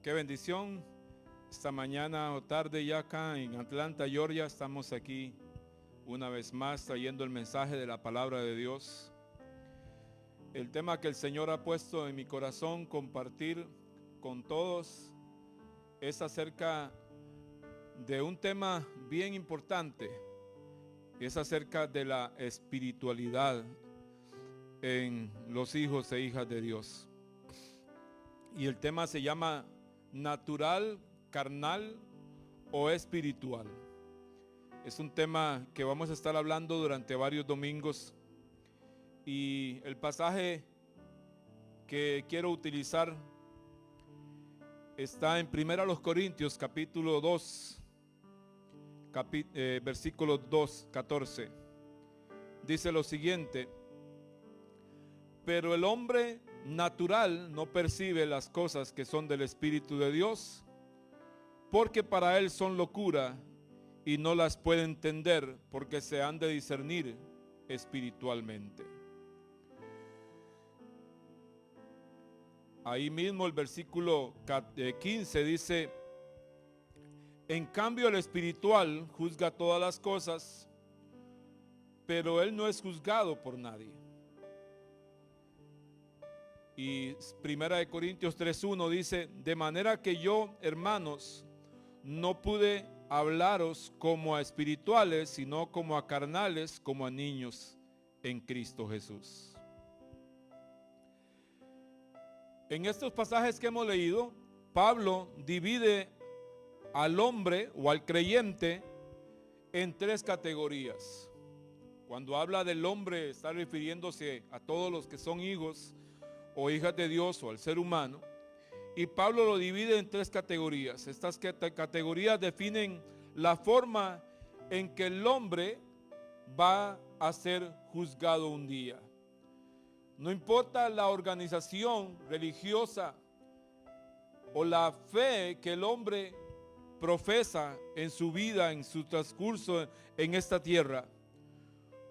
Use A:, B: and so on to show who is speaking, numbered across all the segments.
A: Qué bendición. Esta mañana o tarde ya acá en Atlanta, Georgia, estamos aquí una vez más trayendo el mensaje de la palabra de Dios. El tema que el Señor ha puesto en mi corazón compartir con todos es acerca de un tema bien importante. Es acerca de la espiritualidad en los hijos e hijas de Dios. Y el tema se llama natural, carnal o espiritual. Es un tema que vamos a estar hablando durante varios domingos. Y el pasaje que quiero utilizar está en 1 Corintios capítulo 2, versículo 2, 14. Dice lo siguiente: pero el hombre natural no percibe las cosas que son del Espíritu de Dios, porque para él son locura y no las puede entender, porque se han de discernir espiritualmente. Ahí mismo el versículo 15 dice: en cambio el espiritual juzga todas las cosas, pero él no es juzgado por nadie. Y 1 Corintios 3:1 dice: de manera que yo, hermanos, no pude hablaros como a espirituales, sino como a carnales, como a niños en Cristo Jesús. En estos pasajes que hemos leído, Pablo divide al hombre o al creyente en tres categorías. Cuando habla del hombre, está refiriéndose a todos los que son hijos o hijas de Dios o al ser humano. Y Pablo lo divide en tres categorías. Estas categorías definen la forma en que el hombre va a ser juzgado un día. No importa la organización religiosa o la fe que el hombre profesa en su vida, en su transcurso en esta tierra,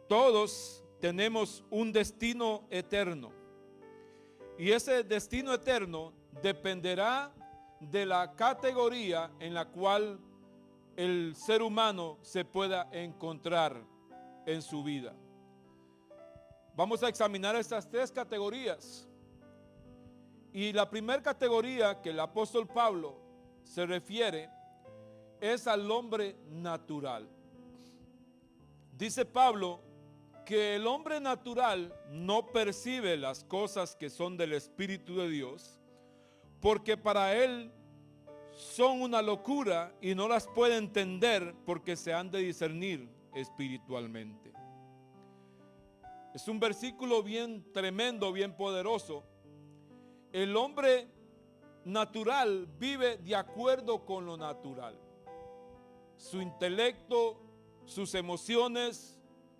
A: todos tenemos un destino eterno. Y ese destino eterno dependerá de la categoría en la cual el ser humano se pueda encontrar en su vida. Vamos a examinar estas tres categorías. Y la primera categoría que el apóstol Pablo se refiere es al hombre natural. Dice Pablo que el hombre natural no percibe las cosas que son del Espíritu de Dios, porque para él son una locura y no las puede entender, porque se han de discernir espiritualmente. Es un versículo bien tremendo, bien poderoso. El hombre natural vive de acuerdo con lo natural. Su intelecto, sus emociones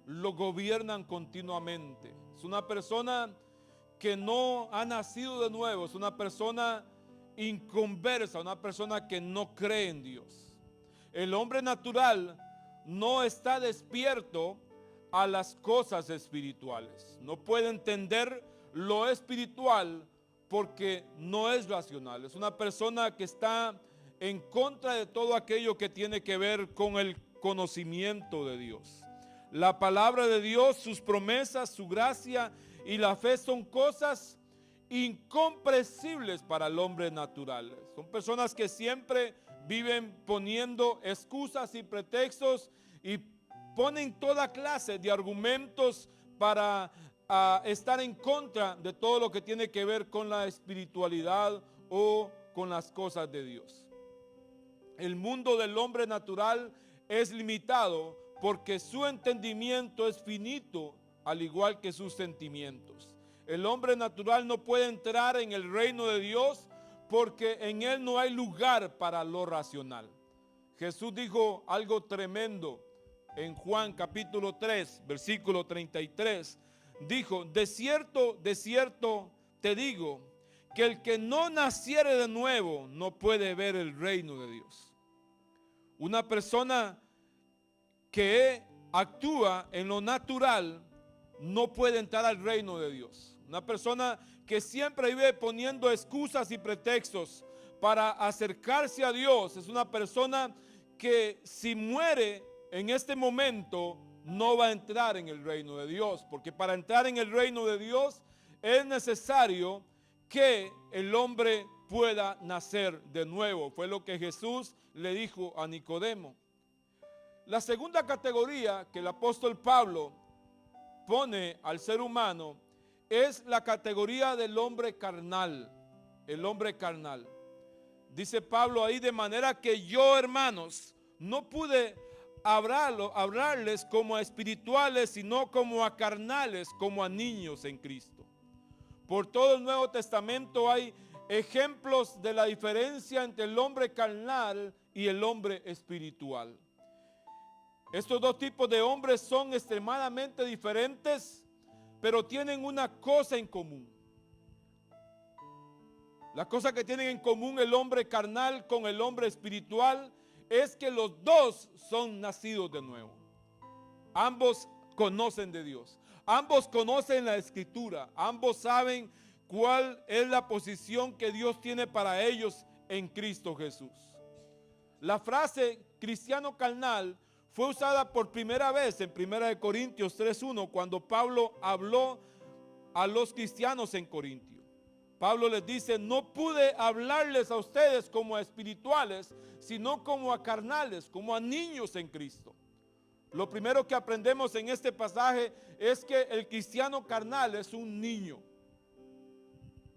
A: lo gobiernan continuamente. Es una persona que no ha nacido de nuevo, es una persona inconversa, una persona que no cree en Dios. El hombre natural no está despierto a las cosas espirituales, no puede entender lo espiritual porque no es racional. Es una persona que está en contra de todo aquello que tiene que ver con el conocimiento de Dios. La palabra de Dios, sus promesas, su gracia y la fe son cosas incomprensibles para el hombre natural. Son personas que siempre viven poniendo excusas y pretextos y ponen toda clase de argumentos para estar en contra de todo lo que tiene que ver con la espiritualidad o con las cosas de Dios. El mundo del hombre natural es limitado porque su entendimiento es finito, al igual que sus sentimientos. El hombre natural no puede entrar en el reino de Dios porque en él no hay lugar para lo racional. Jesús dijo algo tremendo en Juan capítulo 3, versículo 33. Dijo: de cierto te digo, que el que no naciere de nuevo no puede ver el reino de Dios. Una persona que actúa en lo natural no puede entrar al reino de Dios. Una persona que siempre vive poniendo excusas y pretextos para acercarse a Dios, es una persona que si muere en este momento no va a entrar en el reino de Dios, porque para entrar en el reino de Dios es necesario que el hombre pueda nacer de nuevo. Fue lo que Jesús le dijo a Nicodemo. La segunda categoría que el apóstol Pablo pone al ser humano es la categoría del hombre carnal. El hombre carnal. Dice Pablo ahí: de manera que yo, hermanos, no pude hablarles como a espirituales, sino como a carnales, como a niños en Cristo. Por todo el Nuevo Testamento hay ejemplos de la diferencia entre el hombre carnal y el hombre espiritual. Estos dos tipos de hombres son extremadamente diferentes, pero tienen una cosa en común. La cosa que tienen en común el hombre carnal con el hombre espiritual es que los dos son nacidos de nuevo. Ambos conocen de Dios. Ambos conocen la Escritura. Ambos saben cuál es la posición que Dios tiene para ellos en Cristo Jesús. La frase cristiano carnal fue usada por primera vez en 1 Corintios 3:1 cuando Pablo habló a los cristianos en Corintio. Pablo les dice: no pude hablarles a ustedes como a espirituales, sino como a carnales, como a niños en Cristo. Lo primero que aprendemos en este pasaje es que el cristiano carnal es un niño.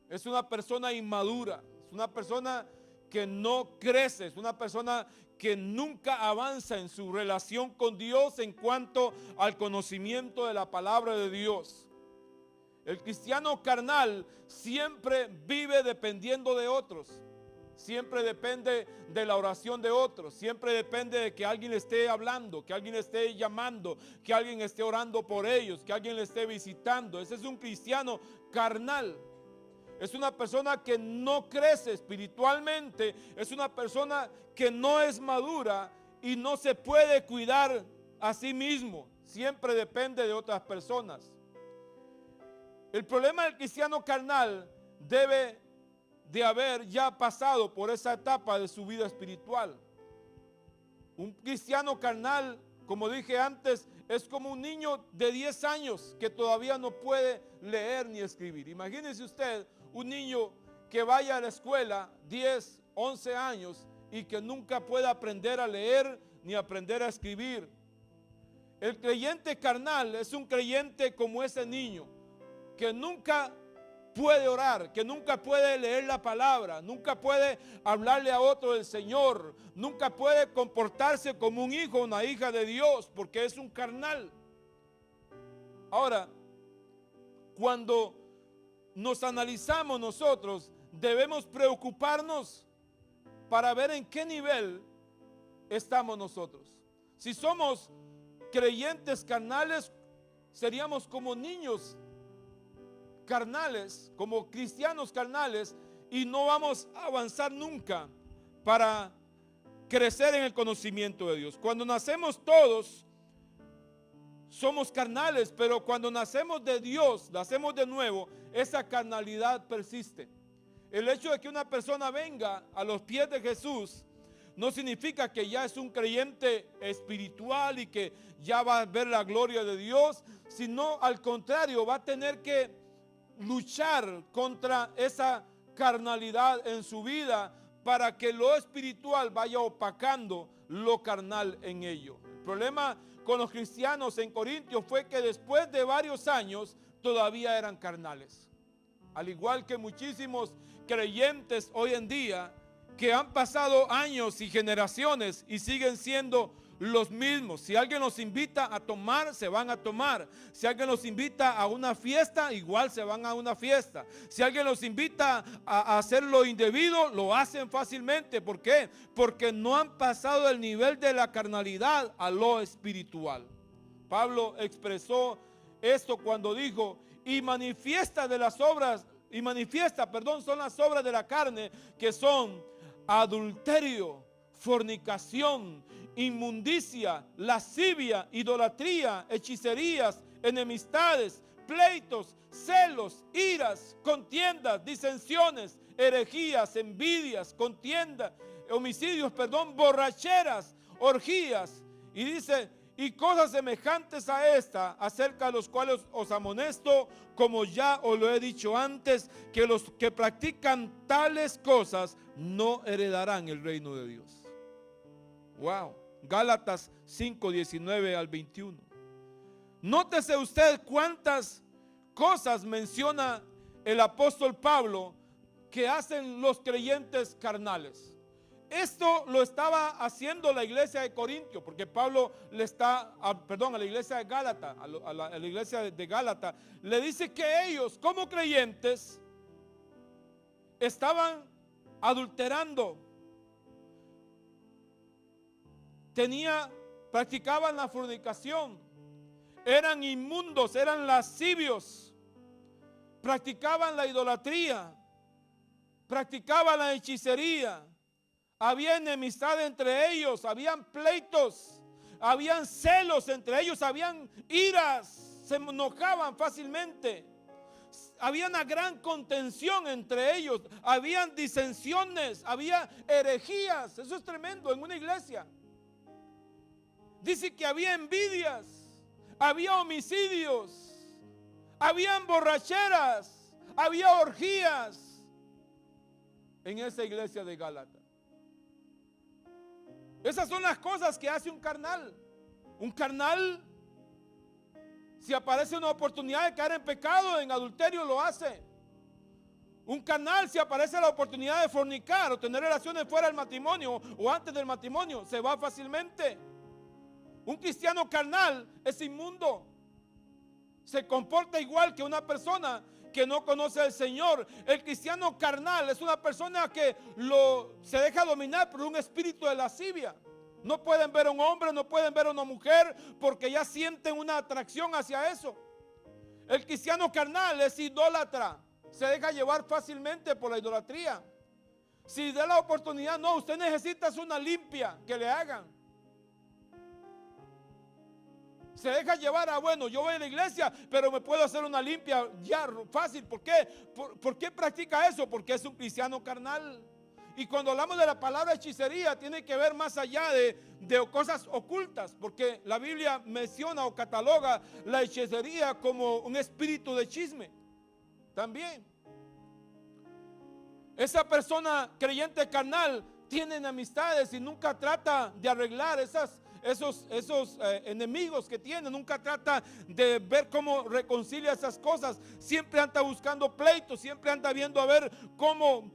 A: Es una persona inmadura, es una persona que no crece, es una persona que nunca avanza en su relación con Dios en cuanto al conocimiento de la palabra de Dios. El cristiano carnal siempre vive dependiendo de otros. Siempre depende de la oración de otros. Siempre depende de que alguien le esté hablando, que alguien le esté llamando, que alguien esté orando por ellos, que alguien le esté visitando. Ese es un cristiano carnal. Es una persona que no crece espiritualmente. Es una persona que no es madura y no se puede cuidar a sí mismo. Siempre depende de otras personas. El problema del cristiano carnal debe de haber ya pasado por esa etapa de su vida espiritual. Un cristiano carnal, como dije antes, es como un niño de 10 años que todavía no puede leer ni escribir. Imagínese usted un niño que vaya a la escuela 10, 11 años y que nunca pueda aprender a leer ni aprender a escribir. El creyente carnal es un creyente como ese niño que nunca puede orar, que nunca puede leer la palabra, nunca puede hablarle a otro del Señor, nunca puede comportarse como un hijo o una hija de Dios, porque es un carnal. Ahora, cuando nos analizamos nosotros, debemos preocuparnos para ver en qué nivel estamos nosotros. Si somos creyentes carnales, seríamos como niños carnales, como cristianos carnales, y no vamos a avanzar nunca para crecer en el conocimiento de Dios. Cuando nacemos todos somos carnales, pero cuando nacemos de Dios, nacemos de nuevo, esa carnalidad persiste. El hecho de que una persona venga a los pies de Jesús no significa que ya es un creyente espiritual y que ya va a ver la gloria de Dios, sino al contrario, va a tener que luchar contra esa carnalidad en su vida para que lo espiritual vaya opacando lo carnal en ello. El problema con los cristianos en Corintios fue que después de varios años todavía eran carnales. Al igual que muchísimos creyentes hoy en día que han pasado años y generaciones y siguen siendo los mismos. Si alguien los invita a tomar, se van a tomar. Si alguien los invita a una fiesta, igual se van a una fiesta. Si alguien los invita a hacer lo indebido, lo hacen fácilmente. ¿Por qué? Porque no han pasado el nivel de la carnalidad a lo espiritual. Pablo expresó esto cuando dijo: son las obras de la carne, que son adulterio, fornicación, inmundicia, lascivia, idolatría, hechicerías, enemistades, pleitos, celos, iras, contiendas, disensiones, herejías, envidias, contiendas, homicidios, borracheras, orgías. Y dice, y cosas semejantes a esta, acerca de los cuales os amonesto, como ya os lo he dicho antes, que los que practican tales cosas no heredarán el reino de Dios. Wow. Gálatas 5, 19 al 21. Nótese usted cuántas cosas menciona el apóstol Pablo que hacen los creyentes carnales. Esto lo estaba haciendo la iglesia de Corintio, porque Pablo le está, a la iglesia de Gálata, a la iglesia de Gálata, le dice que ellos como creyentes estaban adulterando, practicaban la fornicación, eran inmundos, eran lascivios, practicaban la idolatría, practicaban la hechicería, había enemistad entre ellos, habían pleitos, habían celos entre ellos, habían iras, se enojaban fácilmente, había una gran contención entre ellos, habían disensiones, había herejías. Eso es tremendo en una iglesia. Dice que había envidias, había homicidios, habían borracheras, había orgías en esa iglesia de Gálatas. Esas son las cosas que hace un carnal. Un carnal, si aparece una oportunidad de caer en pecado, en adulterio, lo hace. Un carnal, si aparece la oportunidad de fornicar o tener relaciones fuera del matrimonio o antes del matrimonio, se va fácilmente. Un cristiano carnal es inmundo. Se comporta igual que una persona que no conoce al Señor. El cristiano carnal es una persona que se deja dominar por un espíritu de lascivia. No pueden ver a un hombre, no pueden ver a una mujer, porque ya sienten una atracción hacia eso. El cristiano carnal es idólatra, se deja llevar fácilmente por la idolatría. Si da la oportunidad, no, usted necesita una limpia que le hagan. Se deja llevar a, bueno, yo voy a la iglesia, pero me puedo hacer una limpia ya fácil. ¿Por qué? ¿Por qué practica eso? Porque es un cristiano carnal. Y cuando hablamos de la palabra hechicería, tiene que ver más allá de cosas ocultas, porque la Biblia menciona o cataloga la hechicería como un espíritu de chisme. También. Esa persona creyente carnal tiene enemistades y nunca trata de arreglar esos enemigos que tiene, nunca trata de ver cómo reconcilia esas cosas, siempre anda buscando pleitos, siempre anda viendo a ver cómo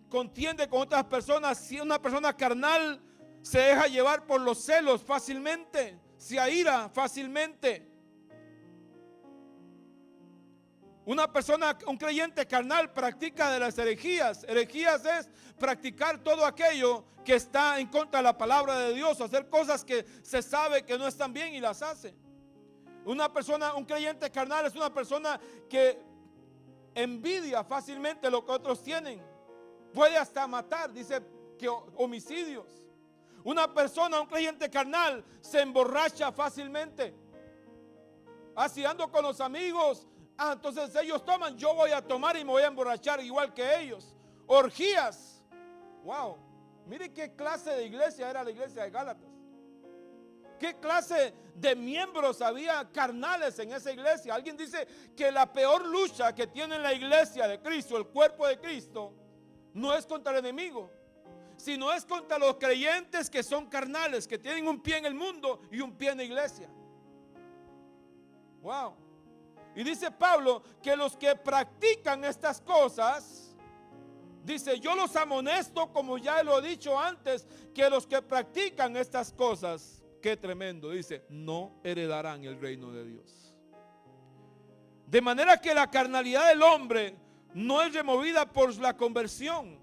A: contiende con otras personas. Si una persona carnal se deja llevar por los celos fácilmente, se aira fácilmente. Un creyente carnal practica de las herejías. Herejías es practicar todo aquello que está en contra de la palabra de Dios, hacer cosas que se sabe que no están bien y las hace. Un creyente carnal es una persona que envidia fácilmente lo que otros tienen. Puede hasta matar, dice que homicidios. Un creyente carnal se emborracha fácilmente. Así ando con los amigos. Entonces ellos toman, yo voy a tomar y me voy a emborrachar igual que ellos. Orgías. Wow. Mire qué clase de iglesia era la iglesia de Gálatas. ¿Qué clase de miembros había carnales en esa iglesia? Alguien dice que la peor lucha que tiene la iglesia de Cristo, el cuerpo de Cristo, no es contra el enemigo, sino es contra los creyentes que son carnales, que tienen un pie en el mundo y un pie en la iglesia. Wow. Y dice Pablo que los que practican estas cosas, dice, yo los amonesto, como ya lo he dicho antes, que los que practican estas cosas, qué tremendo, dice, no heredarán el reino de Dios. De manera que la carnalidad del hombre no es removida por la conversión,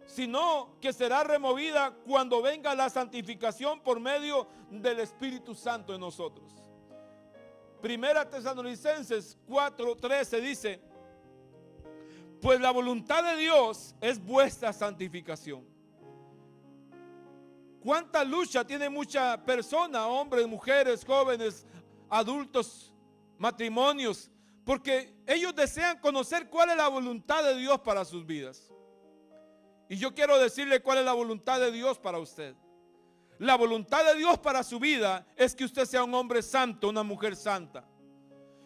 A: sino que será removida cuando venga la santificación por medio del Espíritu Santo en nosotros. Primera Tesalonicenses 4:13 dice, pues la voluntad de Dios es vuestra santificación. ¿Cuánta lucha tiene mucha persona, hombres, mujeres, jóvenes, adultos, matrimonios, Porque ellos desean conocer cuál es la voluntad de Dios para sus vidas. Y yo quiero decirle cuál es la voluntad de Dios para usted. La voluntad de Dios para su vida es que usted sea un hombre santo, una mujer santa.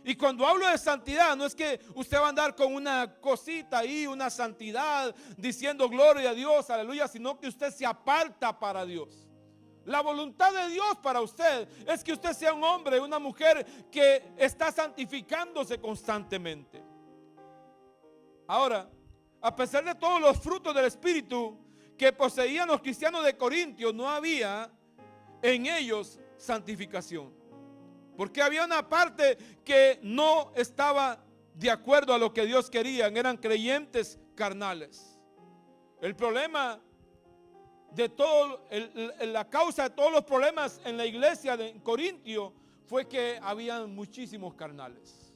A: Y cuando hablo de santidad, no es que usted va a andar con una cosita ahí, una santidad, diciendo gloria a Dios, aleluya, sino que usted se aparta para Dios. La voluntad de Dios para usted es que usted sea un hombre, una mujer que está santificándose constantemente. Ahora, a pesar de todos los frutos del Espíritu que poseían los cristianos de Corintios, no había en ellos santificación. Porque había una parte que no estaba de acuerdo a lo que Dios quería, eran creyentes carnales. El problema de todo, la causa de todos los problemas en la iglesia de Corintio fue que habían muchísimos carnales.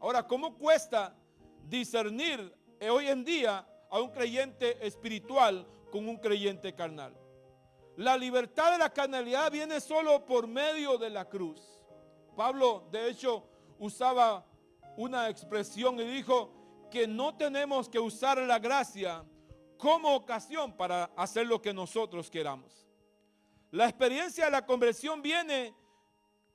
A: Ahora, ¿cómo cuesta discernir hoy en día a un creyente espiritual con un creyente carnal? La libertad de la carnalidad viene solo por medio de la cruz. Pablo, de hecho, usaba una expresión y dijo que no tenemos que usar la gracia como ocasión para hacer lo que nosotros queramos. La experiencia de la conversión viene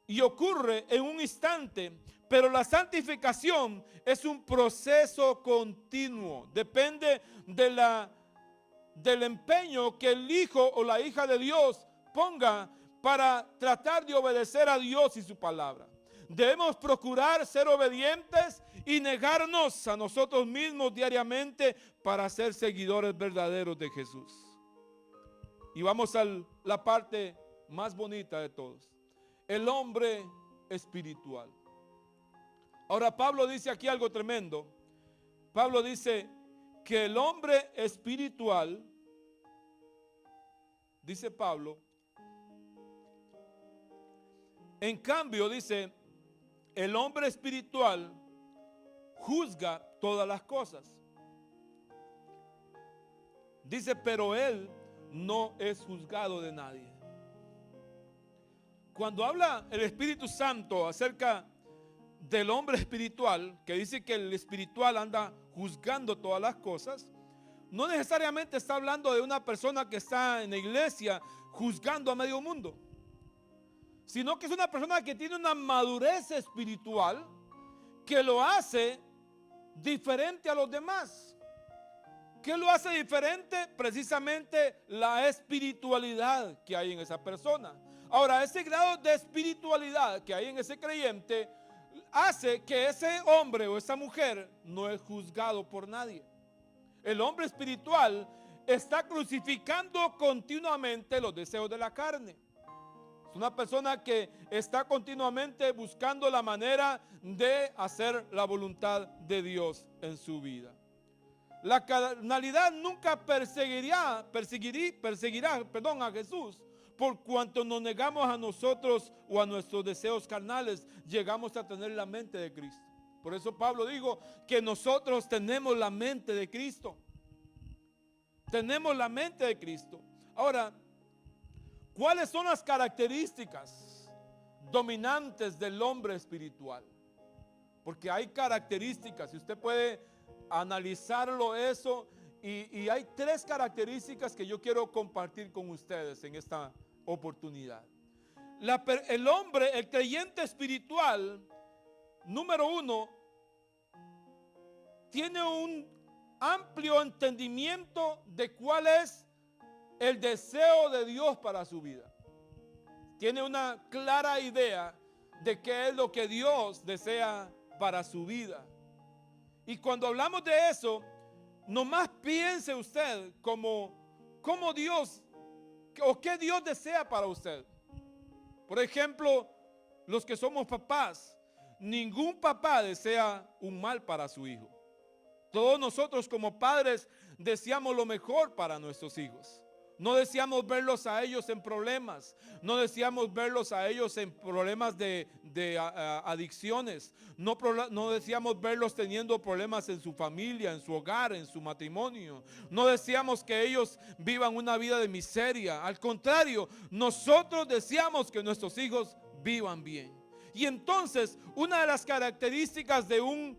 A: y ocurre en un instante, pero la santificación es un proceso continuo. Depende del empeño que el hijo o la hija de Dios ponga para tratar de obedecer a Dios y su palabra. Debemos procurar ser obedientes y negarnos a nosotros mismos diariamente para ser seguidores verdaderos de Jesús. Y vamos a la parte más bonita de todos: el hombre espiritual. Ahora Pablo dice aquí algo tremendo. Pablo dice que el hombre espiritual, dice Pablo, en cambio dice, el hombre espiritual juzga todas las cosas. Dice, pero él no es juzgado de nadie. Cuando habla el Espíritu Santo acerca del hombre espiritual, que dice que el espiritual anda juzgando todas las cosas, no necesariamente está hablando de una persona que está en la iglesia juzgando a medio mundo, sino que es una persona que tiene una madurez espiritual que lo hace diferente a los demás. ¿Qué lo hace diferente? Precisamente la espiritualidad que hay en esa persona. Ahora, ese grado de espiritualidad que hay en ese creyente hace que ese hombre o esa mujer no es juzgado por nadie. El hombre espiritual está crucificando continuamente los deseos de la carne. Es una persona que está continuamente buscando la manera de hacer la voluntad de Dios en su vida. La carnalidad nunca perseguirá a Jesús, por cuanto nos negamos a nosotros o a nuestros deseos carnales, llegamos a tener la mente de Cristo. Por eso Pablo dijo que nosotros tenemos la mente de Cristo. Tenemos la mente de Cristo. Ahora, ¿cuáles son las características dominantes del hombre espiritual? Porque hay características, y usted puede analizarlo eso, y hay tres características que yo quiero compartir con ustedes en esta oportunidad. El hombre, el creyente espiritual, número uno, tiene un amplio entendimiento de cuál es el deseo de Dios para su vida. Tiene una clara idea de qué es lo que Dios desea para su vida. Y cuando hablamos de eso, nomás piense usted como Dios, o qué Dios desea para usted. Por ejemplo, los que somos papás, ningún papá desea un mal para su hijo. Todos nosotros como padres deseamos lo mejor para nuestros hijos. No deseamos verlos a ellos en problemas. No deseamos verlos a ellos en problemas de adicciones. No deseamos verlos teniendo problemas en su familia, en su hogar, en su matrimonio. No deseamos que ellos vivan una vida de miseria. Al contrario, nosotros deseamos que nuestros hijos vivan bien. Y entonces, una de las características de un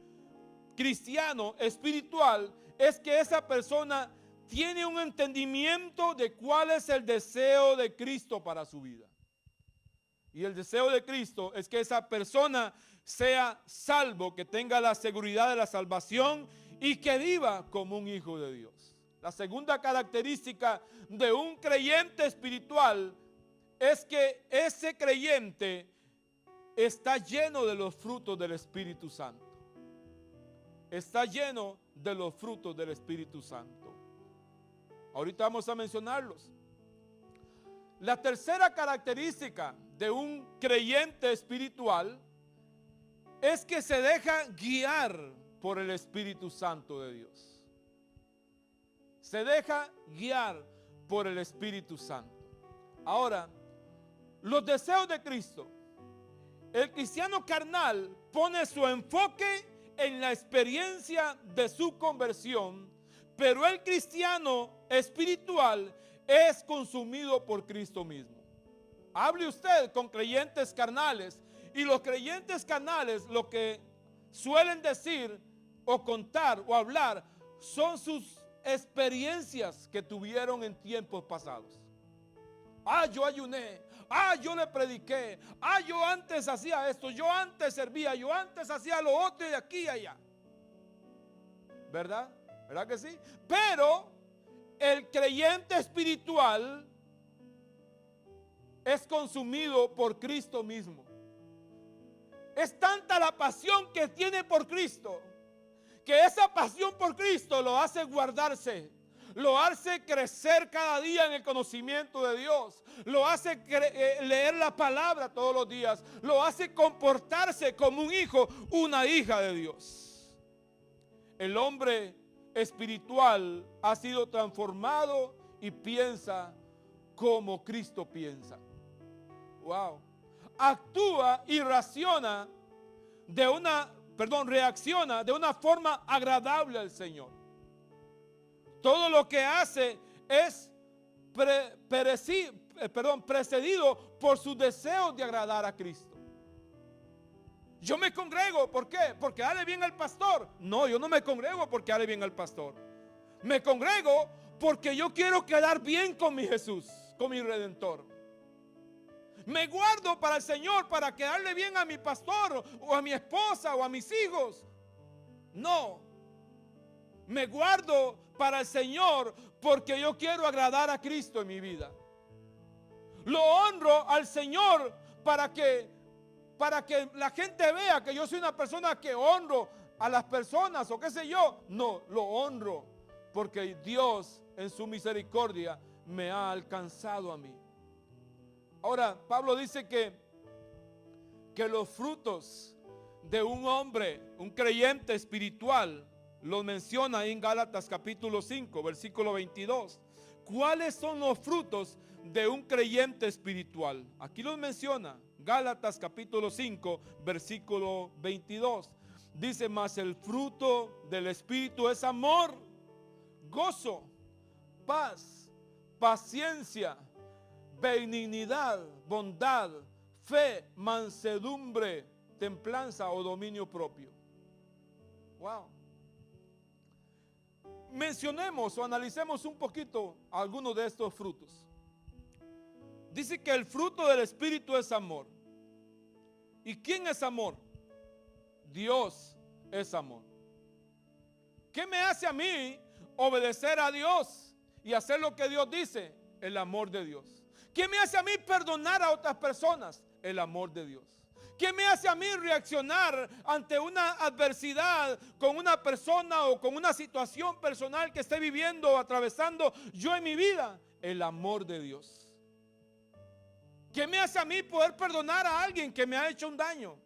A: cristiano espiritual es que esa persona tiene un entendimiento de cuál es el deseo de Cristo para su vida. Y el deseo de Cristo es que esa persona sea salvo, que tenga la seguridad de la salvación y que viva como un hijo de Dios. La segunda característica de un creyente espiritual es que ese creyente está lleno de los frutos del Espíritu Santo. Está lleno de los frutos del Espíritu Santo. Ahorita vamos a mencionarlos. La tercera característica de un creyente espiritual es que se deja guiar por el Espíritu Santo de Dios. Se deja guiar por el Espíritu Santo. Ahora, los deseos de Cristo. El cristiano carnal pone su enfoque en la experiencia de su conversión, pero el cristiano espiritual es consumido por Cristo mismo. Hable usted con creyentes carnales, y los creyentes carnales lo que suelen decir o contar o hablar son sus experiencias que tuvieron en tiempos pasados. Yo ayuné, yo le prediqué, yo antes hacía esto, yo antes servía, yo antes hacía lo otro y de aquí y allá. ¿Verdad? ¿Verdad que sí? Pero el creyente espiritual es consumido por Cristo mismo. Es tanta la pasión que tiene por Cristo, que esa pasión por Cristo lo hace guardarse, lo hace crecer cada día en el conocimiento de Dios, lo hace leer la palabra todos los días, lo hace comportarse como un hijo, una hija de Dios. El hombre espiritual ha sido transformado y piensa como Cristo piensa. Wow. Actúa y reacciona de una forma agradable al Señor. Todo lo que hace es precedido por sus deseos de agradar a Cristo. Yo me congrego, ¿por qué? Porque hable bien al pastor. No, yo no me congrego porque hable bien al pastor. Me congrego porque yo quiero quedar bien con mi Jesús, con mi Redentor. Me guardo para el Señor para quedarle bien a mi pastor o a mi esposa o a mis hijos. No, me guardo para el Señor porque yo quiero agradar a Cristo en mi vida. Lo honro al Señor para que la gente vea que yo soy una persona que honro a las personas o qué sé yo. No, lo honro porque Dios en su misericordia me ha alcanzado a mí. Ahora, Pablo dice que los frutos de un hombre, un creyente espiritual, lo menciona ahí en Gálatas capítulo 5, versículo 22. ¿Cuáles son los frutos de un creyente espiritual? Aquí los menciona, Gálatas capítulo 5, versículo 22. Dice, mas el fruto del Espíritu es amor, gozo, paz, paciencia, benignidad, bondad, fe, mansedumbre, templanza o dominio propio. Wow. Mencionemos o analicemos un poquito algunos de estos frutos. Dice que el fruto del Espíritu es amor. ¿Y quién es amor? Dios es amor. ¿Qué me hace a mí obedecer a Dios y hacer lo que Dios dice? El amor de Dios. ¿Qué me hace a mí perdonar a otras personas? El amor de Dios. ¿Qué me hace a mí reaccionar ante una adversidad con una persona o con una situación personal que esté viviendo o atravesando yo en mi vida? El amor de Dios. ¿Qué me hace a mí poder perdonar a alguien que me ha hecho un daño?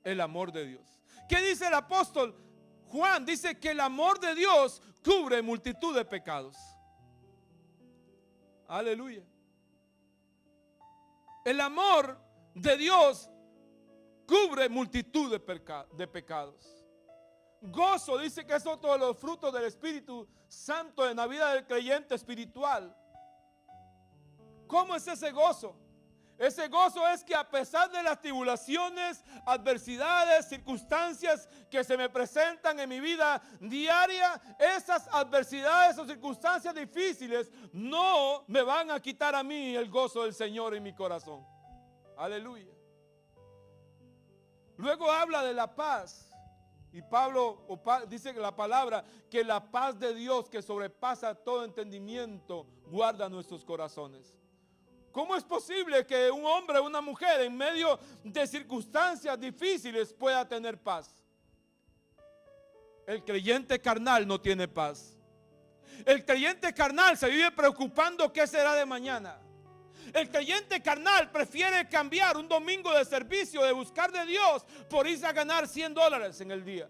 A: El amor de Dios. ¿Qué dice el apóstol Juan? Dice que el amor de Dios cubre multitud de pecados. Aleluya. El amor de Dios cubre multitud de pecados. Gozo, dice que es otro de los frutos del Espíritu Santo en la vida del creyente espiritual. ¿Cómo es ese gozo? Ese gozo es que a pesar de las tribulaciones, adversidades, circunstancias que se me presentan en mi vida diaria, esas adversidades o circunstancias difíciles no me van a quitar a mí el gozo del Señor en mi corazón. Aleluya. Luego habla de la paz. Y Pablo dice que la palabra, que la paz de Dios que sobrepasa todo entendimiento guarda nuestros corazones. ¿Cómo es posible que un hombre o una mujer en medio de circunstancias difíciles pueda tener paz? El creyente carnal no tiene paz. El creyente carnal se vive preocupando qué será de mañana. El creyente carnal prefiere cambiar un domingo de servicio, de buscar de Dios, por irse a ganar $100 en el día.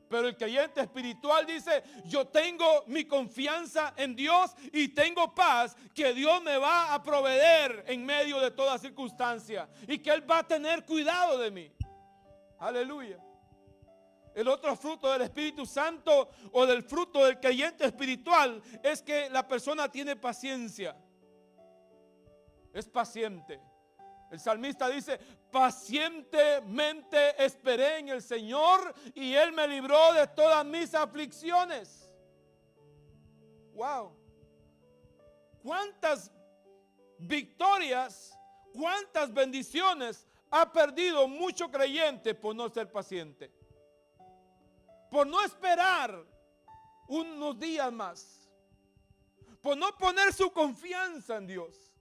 A: Pero el creyente espiritual dice, yo tengo mi confianza en Dios y tengo paz, que Dios me va a proveer en medio de toda circunstancia y que Él va a tener cuidado de mí. Aleluya. El otro fruto del Espíritu Santo o del fruto del creyente espiritual es que la persona tiene paciencia. Es paciente. El salmista dice, pacientemente esperé en el Señor y Él me libró de todas mis aflicciones. Wow. ¿Cuántas victorias, cuántas bendiciones ha perdido mucho creyente por no ser paciente? Por no esperar unos días más. Por no poner su confianza en Dios.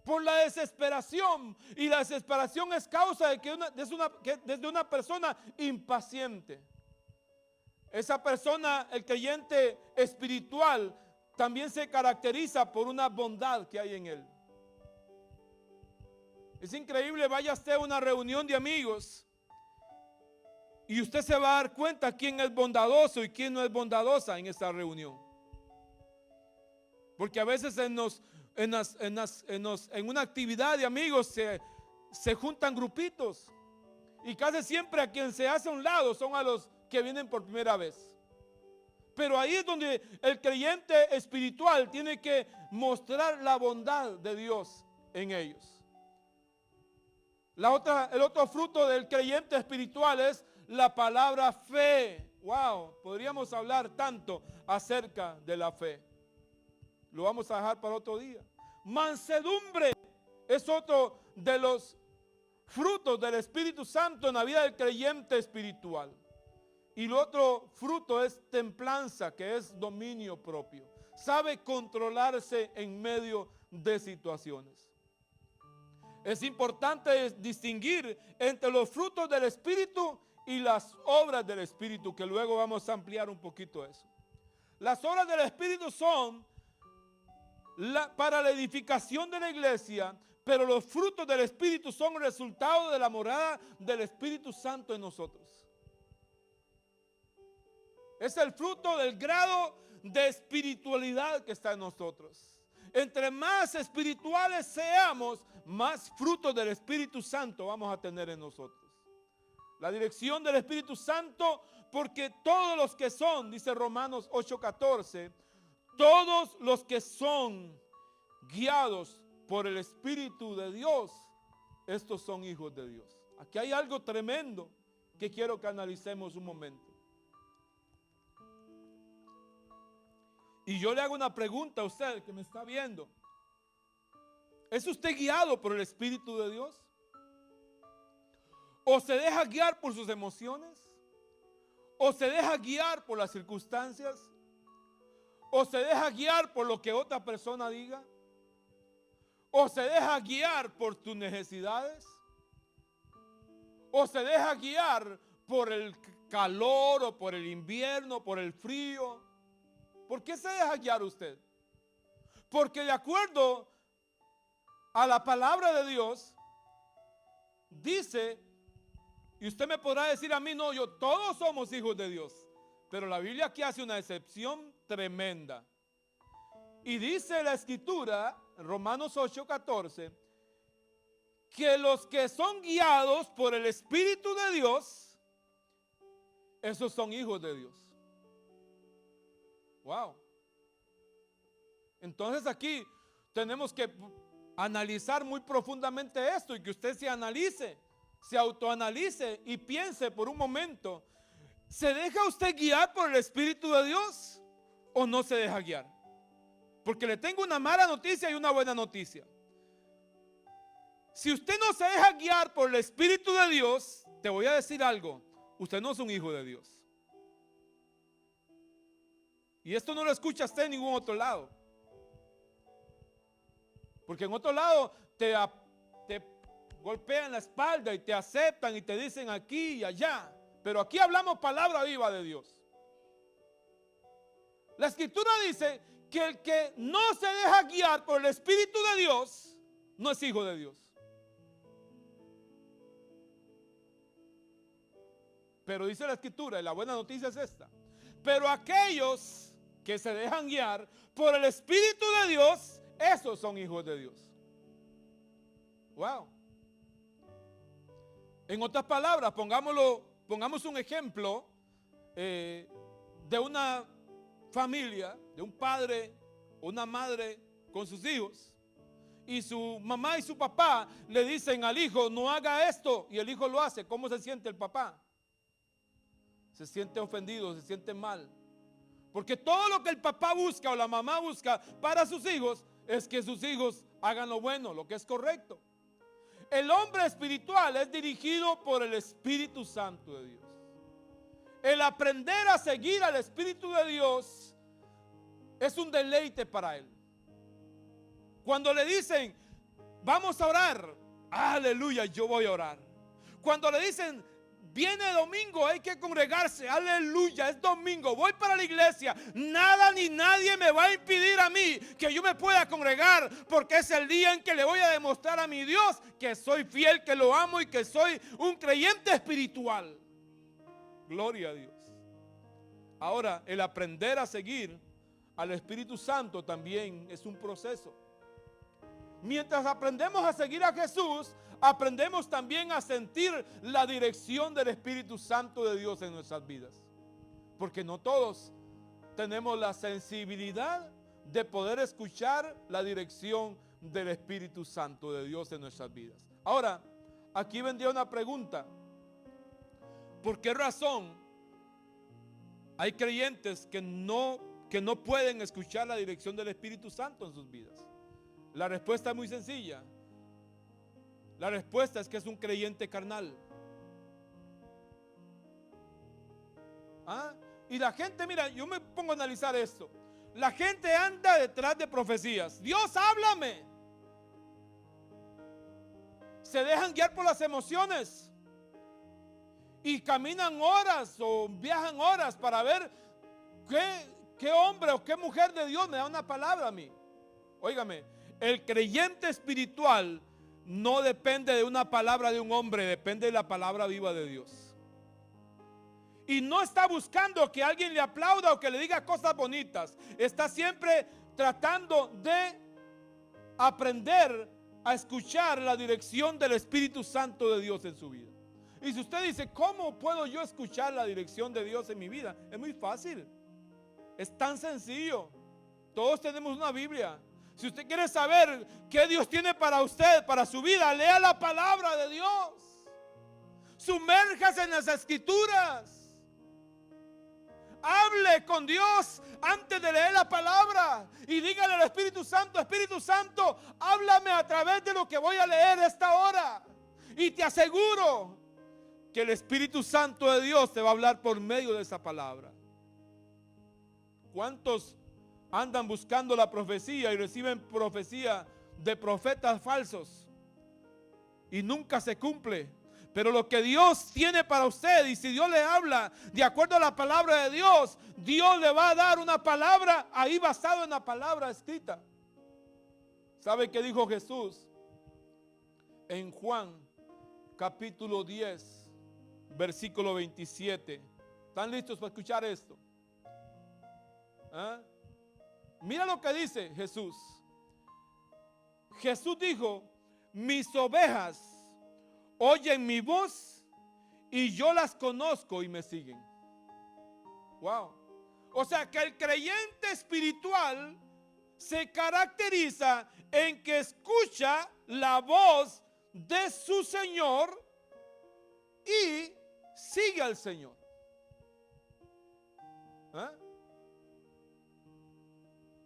A: Por la desesperación, y la desesperación es causa de que desde una persona impaciente. Esa persona, el creyente espiritual, también se caracteriza por una bondad que hay en él. Es increíble, vaya usted a una reunión de amigos y usted se va a dar cuenta quién es bondadoso y quién no es bondadosa en esa reunión. Porque a veces en una actividad de amigos se juntan grupitos y casi siempre a quien se hace a un lado son a los que vienen por primera vez. Pero ahí es donde el creyente espiritual tiene que mostrar la bondad de Dios en ellos. El otro fruto del creyente espiritual es la palabra fe. Wow, podríamos hablar tanto acerca de la fe. Lo vamos a dejar para otro día. Mansedumbre es otro de los frutos del Espíritu Santo en la vida del creyente espiritual. Y el otro fruto es templanza, que es dominio propio. Sabe controlarse en medio de situaciones. Es importante distinguir entre los frutos del Espíritu y las obras del Espíritu, que luego vamos a ampliar un poquito eso. Las obras del Espíritu son para la edificación de la iglesia, pero los frutos del Espíritu son el resultado de la morada del Espíritu Santo en nosotros. Es el fruto del grado de espiritualidad que está en nosotros. Entre más espirituales seamos, más frutos del Espíritu Santo vamos a tener en nosotros. La dirección del Espíritu Santo, porque todos los que son, dice Romanos 8:14, todos los que son guiados por el Espíritu de Dios, estos son hijos de Dios. Aquí hay algo tremendo que quiero que analicemos un momento. Y yo le hago una pregunta a usted que me está viendo. ¿Es usted guiado por el Espíritu de Dios? ¿O se deja guiar por sus emociones? ¿O se deja guiar por las circunstancias? ¿O se deja guiar por lo que otra persona diga? ¿O se deja guiar por tus necesidades? ¿O se deja guiar por el calor o por el invierno, por el frío? ¿Por qué se deja guiar usted? Porque de acuerdo a la palabra de Dios, dice, y usted me podrá decir a mí, no, todos somos hijos de Dios. Pero la Biblia aquí hace una excepción tremenda. Y dice la Escritura, Romanos 8:14, que los que son guiados por el Espíritu de Dios, esos son hijos de Dios. Wow. Entonces aquí tenemos que analizar muy profundamente esto y que usted se analice, se autoanalice y piense por un momento. ¿Se deja usted guiar por el Espíritu de Dios o no se deja guiar? Porque le tengo una mala noticia y una buena noticia. Si usted no se deja guiar por el Espíritu de Dios, te voy a decir algo, usted no es un hijo de Dios. Y esto no lo escucha usted en ningún otro lado. Porque en otro lado te golpean la espalda y te aceptan y te dicen aquí y allá. Pero aquí hablamos palabra viva de Dios. La Escritura dice que el que no se deja guiar por el Espíritu de Dios no es hijo de Dios. Pero dice la Escritura, y la buena noticia es esta: pero aquellos que se dejan guiar por el Espíritu de Dios, esos son hijos de Dios. Wow. En otras palabras, pongamos un ejemplo de una familia, de un padre o una madre con sus hijos, y su mamá y su papá le dicen al hijo, no haga esto, y el hijo lo hace. ¿Cómo se siente el papá? Se siente ofendido, se siente mal. Porque todo lo que el papá busca o la mamá busca para sus hijos es que sus hijos hagan lo bueno, lo que es correcto. El hombre espiritual es dirigido por el Espíritu Santo de Dios. El aprender a seguir al Espíritu de Dios es un deleite para él. Cuando le dicen, vamos a orar, aleluya, yo voy a orar. Cuando le dicen, viene domingo, hay que congregarse, aleluya, es domingo, voy para la iglesia, nada ni nadie me va a impedir a mí que yo me pueda congregar, porque es el día en que le voy a demostrar a mi Dios que soy fiel, que lo amo y que soy un creyente espiritual. Gloria a Dios. Ahora, el aprender a seguir al Espíritu Santo también es un proceso. Mientras aprendemos a seguir a Jesús, aprendemos también a sentir la dirección del Espíritu Santo de Dios en nuestras vidas. Porque no todos tenemos la sensibilidad de poder escuchar la dirección del Espíritu Santo de Dios en nuestras vidas. Ahora, aquí vendría una pregunta. ¿Por qué razón hay creyentes que no pueden escuchar la dirección del Espíritu Santo en sus vidas? La respuesta es muy sencilla. La respuesta es que es un creyente carnal. Y la gente, mira, yo me pongo a analizar esto. La gente anda detrás de profecías. Dios, háblame. Se dejan guiar por las emociones. Y caminan horas o viajan horas para ver qué hombre o qué mujer de Dios me da una palabra a mí. Óigame, el creyente espiritual no depende de una palabra de un hombre, depende de la palabra viva de Dios. Y no está buscando que alguien le aplauda o que le diga cosas bonitas. Está siempre tratando de aprender a escuchar la dirección del Espíritu Santo de Dios en su vida. Y si usted dice, ¿cómo puedo yo escuchar la dirección de Dios en mi vida? Es muy fácil. Es tan sencillo. Todos tenemos una Biblia. Si usted quiere saber qué Dios tiene para usted, para su vida, lea la palabra de Dios. Sumérjase en las Escrituras. Hable con Dios antes de leer la palabra. Y dígale al Espíritu Santo, háblame a través de lo que voy a leer esta hora. Y te aseguro que el Espíritu Santo de Dios te va a hablar por medio de esa palabra. ¿Cuántos andan buscando la profecía y reciben profecía de profetas falsos y nunca se cumple? Pero lo que Dios tiene para usted, y si Dios le habla de acuerdo a la palabra de Dios, Dios le va a dar una palabra ahí basado en la palabra escrita. ¿Sabe qué dijo Jesús en Juan capítulo 10 versículo 27? ¿Están listos para escuchar esto? Mira lo que dice Jesús. Jesús dijo, mis ovejas oyen mi voz y yo las conozco y me siguen. Wow. O sea que el creyente espiritual se caracteriza en que escucha la voz de su Señor y sigue al Señor. ¿Eh?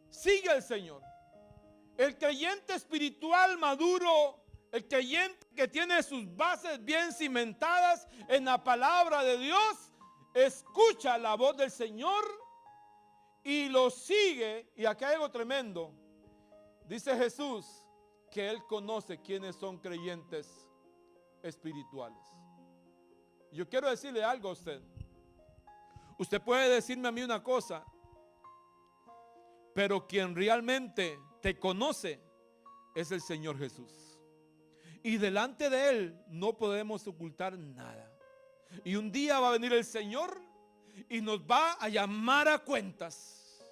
A: Sigue al Señor. El creyente espiritual maduro, el creyente que tiene sus bases bien cimentadas en la palabra de Dios, escucha la voz del Señor y lo sigue. Y aquí hay algo tremendo. Dice Jesús que Él conoce quiénes son creyentes espirituales. Yo quiero decirle algo a usted. Usted puede decirme a mí una cosa, pero quien realmente te conoce es el Señor Jesús. Y delante de Él no podemos ocultar nada. Y un día va a venir el Señor y nos va a llamar a cuentas.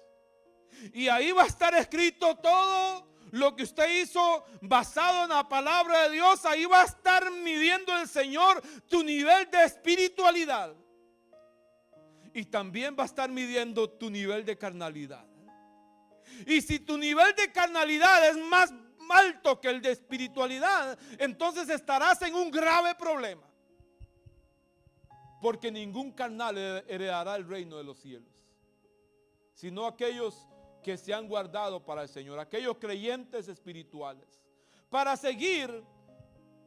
A: Y ahí va a estar escrito todo lo que usted hizo basado en la palabra de Dios. Ahí va a estar midiendo el Señor tu nivel de espiritualidad. Y también va a estar midiendo tu nivel de carnalidad. Y si tu nivel de carnalidad es más alto que el de espiritualidad, entonces estarás en un grave problema. Porque ningún carnal heredará el reino de los cielos, sino aquellos que se han guardado para el Señor, aquellos creyentes espirituales. Para seguir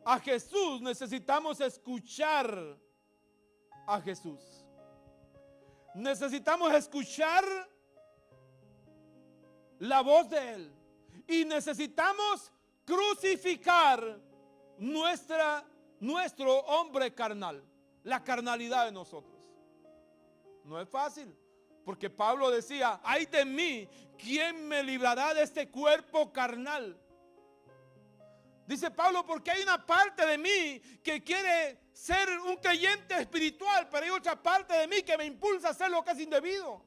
A: a Jesús necesitamos escuchar a Jesús. Necesitamos escuchar la voz de Él. Y necesitamos crucificar nuestro hombre carnal, la carnalidad de nosotros. No es fácil, porque Pablo decía: ay de mí, ¿quién me librará de este cuerpo carnal? Dice Pablo, porque hay una parte de mí que quiere ser un creyente espiritual, pero hay otra parte de mí que me impulsa a hacer lo que es indebido.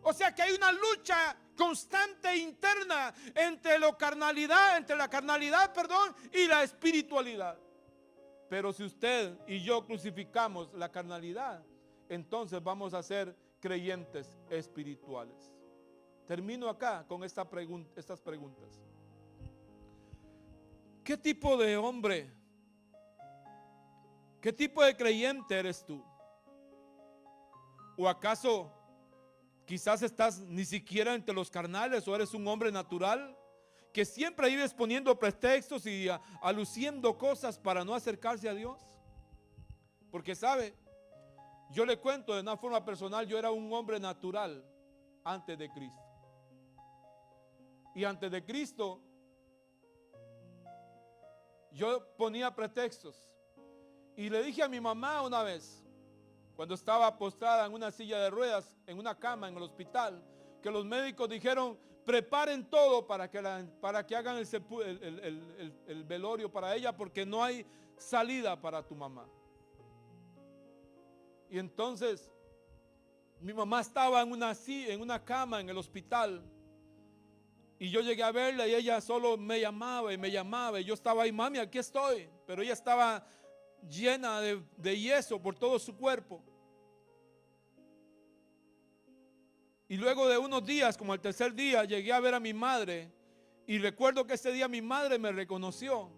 A: O sea que hay una lucha constante interna entre la carnalidad, y la espiritualidad. Pero si usted y yo crucificamos la carnalidad, entonces vamos a ser creyentes espirituales. Termino acá con estas preguntas. ¿Qué tipo de hombre, qué tipo de creyente eres tú? ¿O acaso quizás estás ni siquiera entre los carnales, o eres un hombre natural que siempre vives poniendo pretextos y aluciendo cosas para no acercarse a Dios? Porque sabe, yo le cuento de una forma personal, yo era un hombre natural antes de Cristo. Y antes de Cristo yo ponía pretextos. Y le dije a mi mamá una vez, cuando estaba postrada en una silla de ruedas, en una cama en el hospital, que los médicos dijeron: preparen todo para que hagan el velorio para ella, porque no hay salida para tu mamá. Y entonces mi mamá estaba en una cama en el hospital, y yo llegué a verla y ella solo me llamaba y yo estaba ahí: mami, aquí estoy. Pero ella estaba llena de yeso por todo su cuerpo. Y luego de unos días, como el tercer día, llegué a ver a mi madre, y recuerdo que ese día mi madre me reconoció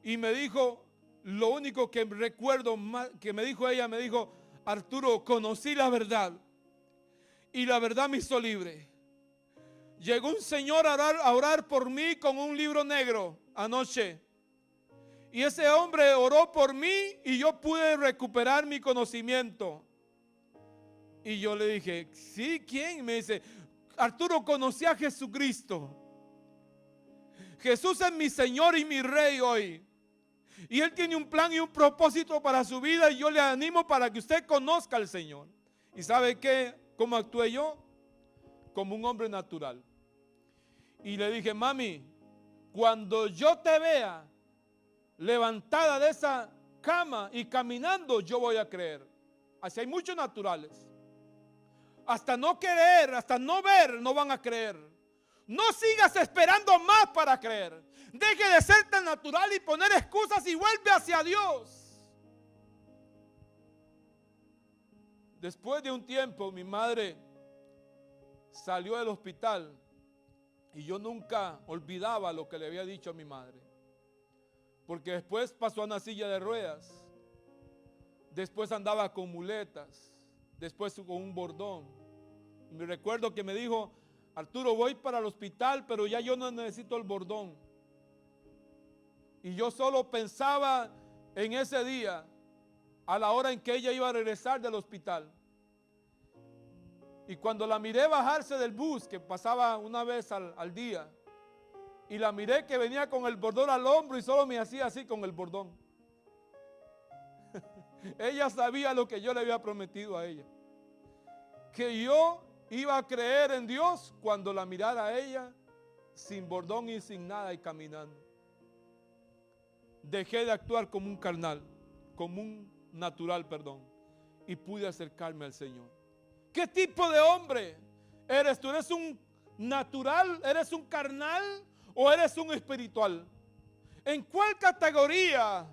A: y me dijo, lo único que recuerdo que me dijo ella, me dijo: Arturo, conocí la verdad y la verdad me hizo libre. Llegó un señor a orar por mí con un libro negro anoche, y ese hombre oró por mí y yo pude recuperar mi conocimiento. Y yo le dije: ¿sí? ¿Quién? Me dice: Arturo, conocí a Jesucristo. Jesús es mi Señor y mi Rey hoy. Y Él tiene un plan y un propósito para su vida, y yo le animo para que usted conozca al Señor. ¿Y sabe qué? ¿Cómo actué yo? Como un hombre natural. Y le dije: mami, cuando yo te vea levantada de esa cama y caminando, yo voy a creer. Así hay muchos naturales. Hasta no querer, hasta no ver, no van a creer. No sigas esperando más para creer. Deje de ser tan natural y poner excusas y vuelve hacia Dios. Después de un tiempo, mi madre salió del hospital Y yo nunca olvidaba lo que le había dicho a mi madre. Porque después pasó a una silla de ruedas. Después andaba con muletas. Después con un bordón. Y me recuerdo que me dijo: Arturo, voy para el hospital, pero ya yo no necesito el bordón. Y yo solo pensaba en ese día, a la hora en que ella iba a regresar del hospital. Y cuando la miré bajarse del bus, que pasaba una vez al día, y la miré que venía con el bordón al hombro y solo me hacía así con el bordón. Ella sabía lo que yo le había prometido a ella. Que yo iba a creer en Dios cuando la mirara a ella sin bordón y sin nada y caminando. Dejé de actuar como un carnal, como un natural, y pude acercarme al Señor. ¿Qué tipo de hombre eres tú? ¿Eres un natural? ¿Eres un carnal? ¿O eres un espiritual? ¿En cuál categoría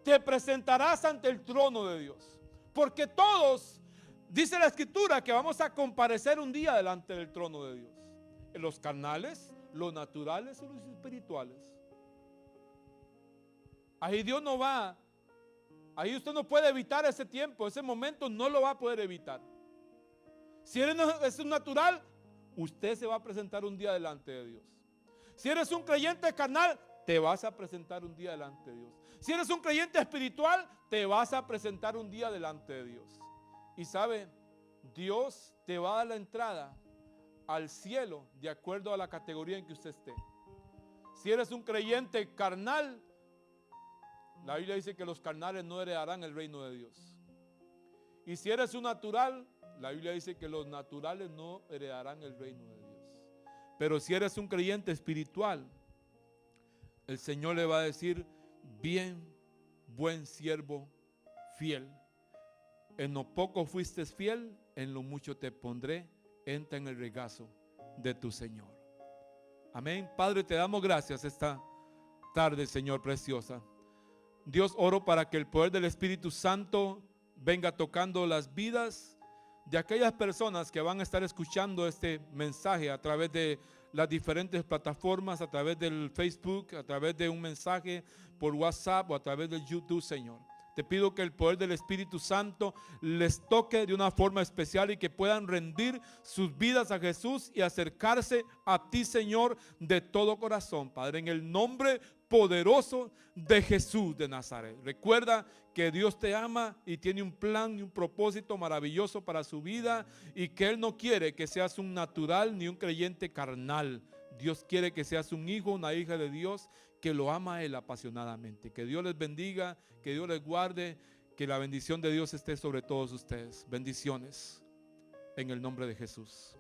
A: te presentarás ante el trono de Dios? Porque todos, dice la Escritura, que vamos a comparecer un día delante del trono de Dios. Los carnales, los naturales y los espirituales. Ahí Dios no va. Ahí usted no puede evitar ese tiempo, ese momento no lo va a poder evitar. Si eres un natural, usted se va a presentar un día delante de Dios. Si eres un creyente carnal, te vas a presentar un día delante de Dios. Si eres un creyente espiritual, te vas a presentar un día delante de Dios. Y sabe, Dios te va a dar la entrada al cielo de acuerdo a la categoría en que usted esté. Si eres un creyente carnal, la Biblia dice que los carnales no heredarán el reino de Dios. Y si eres un natural, la Biblia dice que los naturales no heredarán el reino de Dios. Pero si eres un creyente espiritual, el Señor le va a decir: bien, buen siervo, fiel. En lo poco fuiste fiel, en lo mucho te pondré. Entra en el regazo de tu Señor. Amén. Padre, te damos gracias esta tarde, Señor preciosa. Dios, oro para que el poder del Espíritu Santo venga tocando las vidas de aquellas personas que van a estar escuchando este mensaje a través de las diferentes plataformas, a través del Facebook, a través de un mensaje por WhatsApp o a través de YouTube, Señor. Te pido que el poder del Espíritu Santo les toque de una forma especial y que puedan rendir sus vidas a Jesús y acercarse a ti, Señor, de todo corazón, Padre, en el nombre poderoso de Jesús de Nazaret. Recuerda que Dios te ama y tiene un plan y un propósito maravilloso para su vida, y que Él no quiere que seas un natural ni un creyente carnal. Dios quiere que seas un hijo, una hija de Dios que lo ama a Él apasionadamente. Que Dios les bendiga, que Dios les guarde, que la bendición de Dios esté sobre todos ustedes. Bendiciones en el nombre de Jesús.